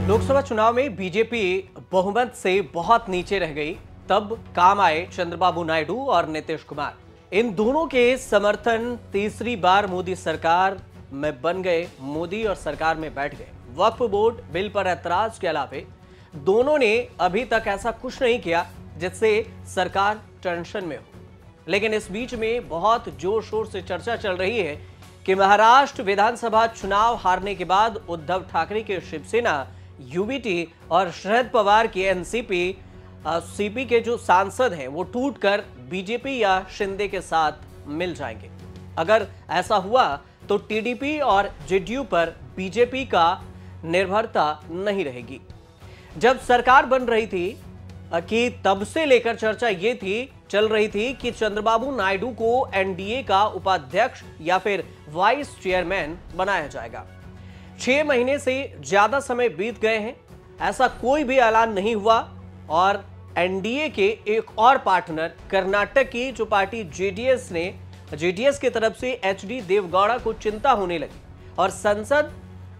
लोकसभा चुनाव में बीजेपी बहुमत से बहुत नीचे रह गई, तब काम आए चंद्रबाबू नायडू और नीतीश कुमार। इन दोनों के समर्थन तीसरी बार मोदी सरकार में बन गए, मोदी और सरकार में बैठ गए। वक्फ बोर्ड बिल पर ऐतराज के अलावे दोनों ने अभी तक ऐसा कुछ नहीं किया जिससे सरकार टेंशन में हो। लेकिन इस बीच में बहुत जोर शोर से चर्चा चल रही है कि महाराष्ट्र विधानसभा चुनाव हारने के बाद उद्धव ठाकरे के शिवसेना, यूबीटी और शरद पवार की एनसीपी सीपी के जो सांसद हैं वो टूटकर बीजेपी या शिंदे के साथ मिल जाएंगे। अगर ऐसा हुआ तो टीडीपी और जेडीयू पर बीजेपी का निर्भरता नहीं रहेगी। जब सरकार बन रही थी कि तब से लेकर चर्चा ये चल रही थी कि चंद्रबाबू नायडू को एनडीए का उपाध्यक्ष या फिर वाइस चेयरमैन बनाया जाएगा। 6 महीने से ज्यादा समय बीत गए हैं, ऐसा कोई भी ऐलान नहीं हुआ और एनडीए के एक और पार्टनर कर्नाटक की जो पार्टी जेडीएस की तरफ से एचडी देवगौड़ा को चिंता होने लगी और संसद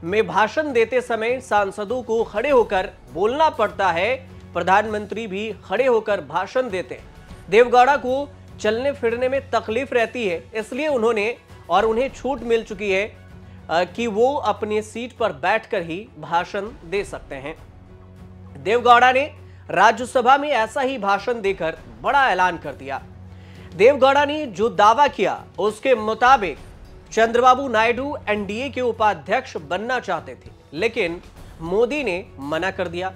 में भाषण देते समय सांसदों को खड़े होकर बोलना पड़ता है, प्रधानमंत्री भी खड़े होकर भाषण देते हैं। देवगौड़ा को चलने फिरने में तकलीफ रहती है, इसलिए उन्हें छूट मिल चुकी है कि वो अपनी सीट पर बैठकर ही भाषण दे सकते हैं। देवगौड़ा ने राज्यसभा में ऐसा ही भाषण देकर बड़ा ऐलान कर दिया। देवगौड़ा ने जो दावा किया उसके मुताबिक चंद्रबाबू नायडू एनडीए के उपाध्यक्ष बनना चाहते थे, लेकिन मोदी ने मना कर दिया।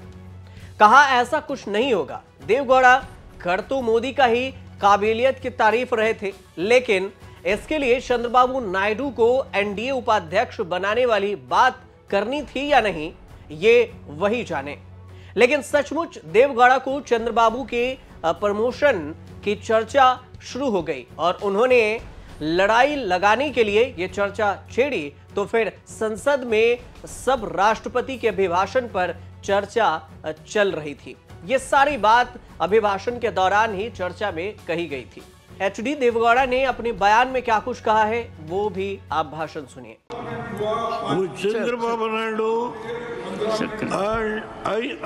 कहा ऐसा कुछ नहीं होगा। देवगौड़ा कर तो मोदी का ही काबिलियत की तारीफ रहे थे, लेकिन इसके लिए चंद्रबाबू नायडू को एनडीए उपाध्यक्ष बनाने वाली बात करनी थी या नहीं, ये वही जाने। लेकिन सचमुच देवगौड़ा को चंद्रबाबू के प्रमोशन की चर्चा शुरू हो गई और उन्होंने लड़ाई लगाने के लिए यह चर्चा छेड़ी, तो फिर संसद में सब राष्ट्रपति के अभिभाषण पर चर्चा चल रही थी। ये सारी बात अभिभाषण के दौरान ही चर्चा में कही गई थी। एचडी देवगौड़ा ने अपने बयान में क्या कुछ कहा है वो भी आप भाषण सुनिए। Chandrababu Naidu, I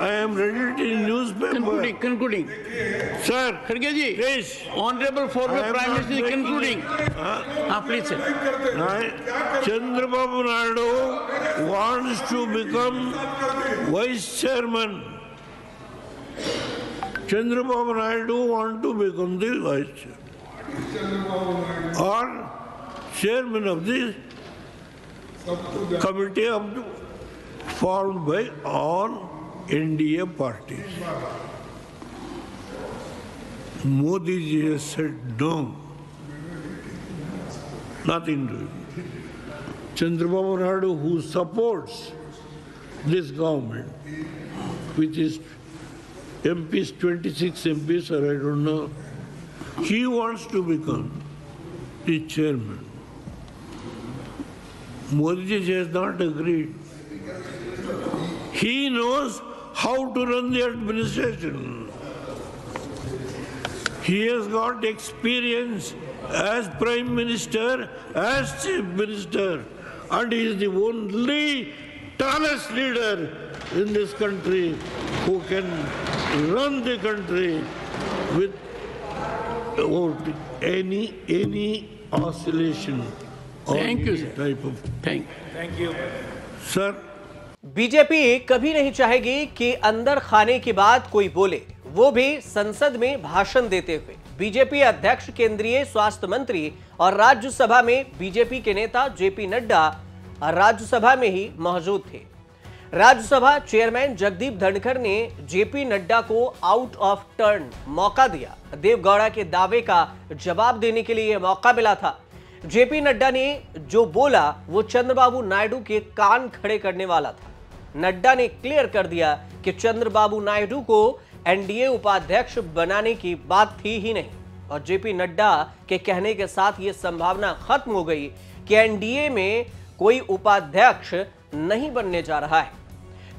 am ready to newspaper. Concluding. Sir, Kharge ji, please. Honorable former Prime Minister concluding. Please sir. Chandrababu Naidu wants to become vice chairman. Chandrababu Naidu wants to become the vice chairman or chairman of the committee of the formed by all NDA parties. Modi ji has said no, nothing to do. Chandrababu Naidu, who supports this government, which is MPs, 26 MPs, or I don't know, he wants to become the chairman. Modi ji has not agreed. He knows how to run the administration. He has got experience as Prime Minister, as Chief Minister, and he is the only tallest leader in this country who can run the country without any oscillation. Thank you, sir. Type of. Thank you. Sir. BJP कभी नहीं चाहेगी कि अंदर खाने की बात कोई बोले, वो भी संसद में भाषण देते हुए। बीजेपी अध्यक्ष, केंद्रीय स्वास्थ्य मंत्री और राज्यसभा में बीजेपी के नेता जेपी नड्डा राज्यसभा में ही मौजूद थे। राज्यसभा चेयरमैन जगदीप धनखड़ ने जेपी नड्डा को आउट ऑफ टर्न मौका दिया। देवगौड़ा के दावे का जवाब देने के लिए यह मौका मिला था। जेपी नड्डा ने जो बोला वो चंद्रबाबू नायडू के कान खड़े करने वाला था। नड्डा ने क्लियर कर दिया कि चंद्रबाबू नायडू को एनडीए उपाध्यक्ष बनाने की बात थी ही नहीं और जेपी नड्डा के कहने के साथ यह संभावना खत्म हो गई कि एनडीए में कोई उपाध्यक्ष नहीं बनने जा रहा है।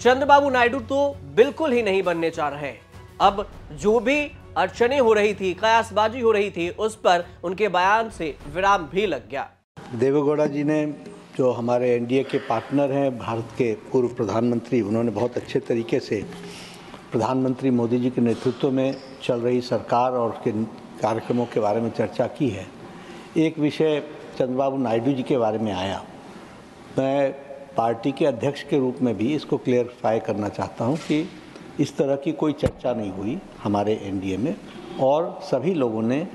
चंद्रबाबू नायडू तो बिल्कुल ही नहीं बनने जा रहे हैं। अब जो भी अड़चने हो रही थी, कयासबाजी हो रही थी, उस पर उनके बयान से विराम भी लग गया। देवेगौड़ा जी ने जो हमारे एनडीए के पार्टनर हैं, भारत के पूर्व प्रधानमंत्री, उन्होंने बहुत अच्छे तरीके से प्रधानमंत्री मोदी जी के नेतृत्व में चल रही सरकार और उसके कार्यक्रमों के बारे में चर्चा की है। एक विषय चंद्रबाबू नायडू जी के बारे में आया। मैं पार्टी के अध्यक्ष के रूप में भी इसको क्लियरफाई करना चाहता हूं कि इस तरह की कोई चर्चा नहीं हुई हमारे एनडीए में, और सभी लोगों ने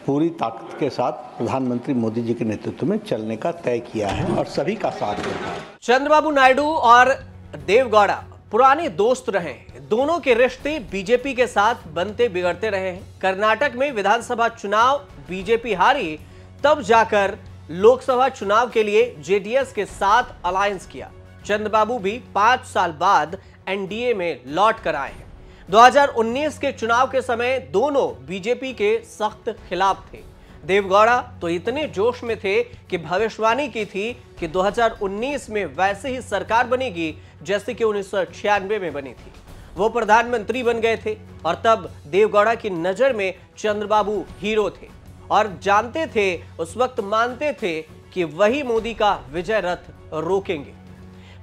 पूरी ताकत के साथ प्रधानमंत्री मोदी जी के नेतृत्व में चलने का तय किया है और सभी का साथ देगा। चंद्रबाबू नायडू और देवगौड़ा पुराने दोस्त रहे हैं। दोनों के रिश्ते बीजेपी के साथ बनते बिगड़ते रहे हैं। कर्नाटक में विधानसभा चुनाव बीजेपी हारी, तब जाकर लोकसभा चुनाव के लिए जेडीएस के साथ अलायंस किया। चंद्रबाबू भी 5 साल बाद एनडीए में लौट कर आए हैं। 2019 के चुनाव के समय दोनों बीजेपी के सख्त खिलाफ थे। देवगौड़ा तो इतने जोश में थे कि भविष्यवाणी की थी कि 2019 में वैसे ही सरकार बनेगी जैसे कि 1996 में बनी थी। वो प्रधानमंत्री बन गए थे और तब देवगौड़ा की नजर में चंद्रबाबू हीरो थे और जानते थे, उस वक्त मानते थे कि वही मोदी का विजय रथ रोकेंगे।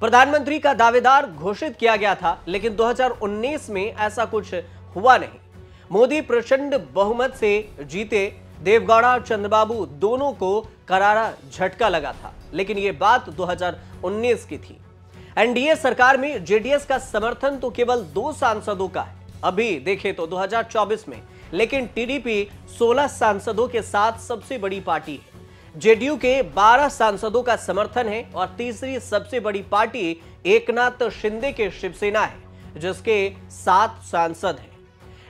प्रधानमंत्री का दावेदार घोषित किया गया था, लेकिन 2019 में ऐसा कुछ हुआ नहीं। मोदी प्रचंड बहुमत से जीते। देवगौड़ा और चंद्रबाबू दोनों को करारा झटका लगा था, लेकिन यह बात 2019 की थी। एनडीए सरकार में जेडीएस का समर्थन तो केवल 2 सांसदों का है। अभी देखें तो 2024 में, लेकिन टीडीपी 16 सांसदों के साथ सबसे बड़ी पार्टी है। जेडीयू के 12 सांसदों का समर्थन है और तीसरी सबसे बड़ी पार्टी एकनाथ शिंदे के शिवसेना है, जिसके 7 सांसद हैं।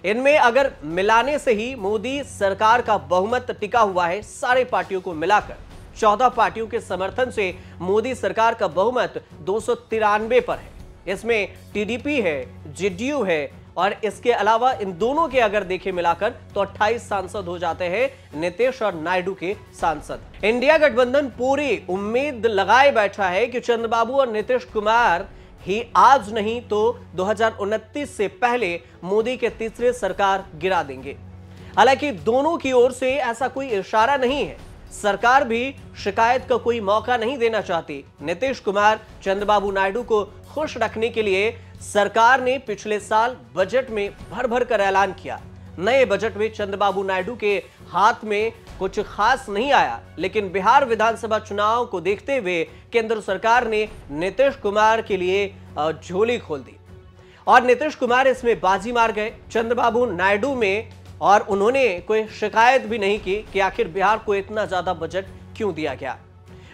इनमें अगर मिलाने से ही मोदी सरकार का बहुमत टिका हुआ है। सारे पार्टियों को मिलाकर 14 पार्टियों के समर्थन से मोदी सरकार का बहुमत 293 पर है। इसमें टीडीपी है, जेडीयू है और इसके अलावा इन दोनों के अगर देखें मिलाकर तो 28 सांसद हो जाते हैं नीतीश और नायडू के सांसद। इंडिया गठबंधन पूरी उम्मीद लगाए बैठा है कि चंद्रबाबू और नीतीश कुमार ही आज नहीं तो 2029 से पहले मोदी के तीसरे सरकार गिरा देंगे। हालांकि दोनों की ओर से ऐसा कोई इशारा नहीं है। सरकार भी शिकायत का कोई मौका नहीं देना चाहती। नीतीश कुमार चंद्रबाबू नायडू को खुश रखने के लिए सरकार ने पिछले साल बजट में भर भर कर ऐलान किया। नए बजट में चंद्रबाबू नायडू के हाथ में कुछ खास नहीं आया, लेकिन बिहार विधानसभा चुनाव को देखते हुए केंद्र सरकार ने नीतीश कुमार के लिए झोली खोल दी और नीतीश कुमार इसमें बाजी मार गए चंद्रबाबू नायडू में, और उन्होंने कोई शिकायत भी नहीं की कि आखिर बिहार को इतना ज्यादा बजट क्यों दिया गया।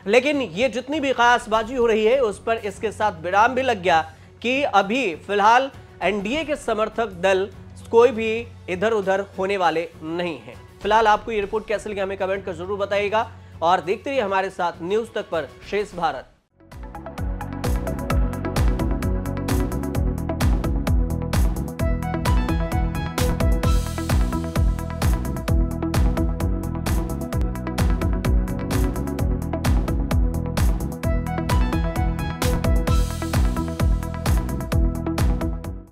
लेकिन ये जितनी भी कयासबाजी हो रही है उस पर इसके साथ विराम भी लग गया कि अभी फिलहाल एनडीए के समर्थक दल कोई भी इधर उधर होने वाले नहीं हैं। फिलहाल आपको ये रिपोर्ट कैसे लगी हमें कमेंट कर जरूर बताइएगा और देखते रहिए हमारे साथ न्यूज तक पर शेष भारत।